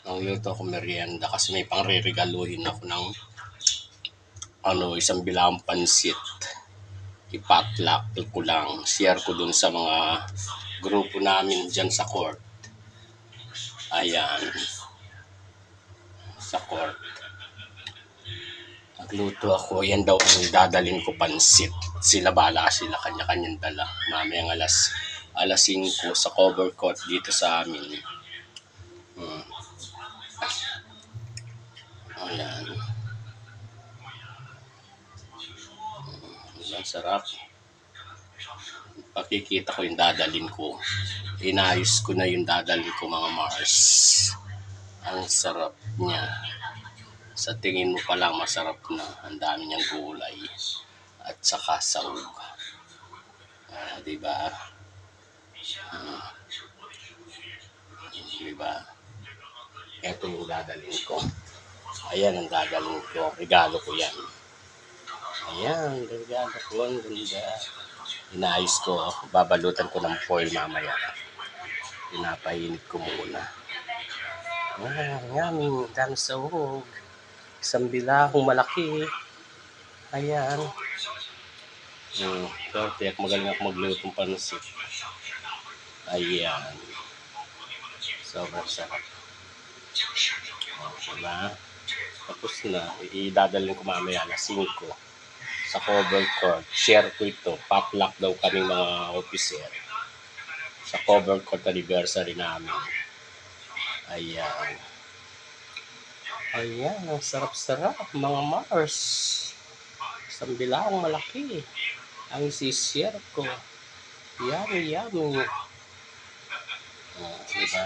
Ang luto ko merienda kasi may pangreregaluhin ako ng isang bilang pansit. Ipaklak ko lang. Share ko dun sa mga grupo namin dyan sa court. Ayan. Sa court. Nagluto ako. Yan daw ang dadalhin ko pansit. Sila bala sila kanya-kanyang dala. Mamayang alas 5 sa cover court dito sa amin. Ayan. Ang sarap. Pakikita ko yung dadalhin ko. Inayos ko na yung dadalhin ko mga Mars. Ang sarap niya. Sa tingin mo pa lang masarap na. Ang dami niyang gulay. At saka sahog. Diba? Diba? Ito yung dadalhin ko. Ayan ang dadalhin ko. Regalo ko yan. Ayan, regalo ko. Ang ganda. Inayos ko. Babalutan ko ng foil mamaya. Pinapainit ko muna. Yummy. Dami sahog. Isang bilahong malaki. Ayan. Perfect. Magaling ako maglutong pansit. Ayan. Sobrang sarap. Diba? Tapos na. Idadalhin ko mamaya na 5 sa cover court. Share ko ito. Paplak daw kaming mga officer sa cover court anniversary namin. Ayan. Ayan. Ang sarap-sarap mga Mars. Isang bilahong malaki. Ang isi-share ko. Yummy. Diba?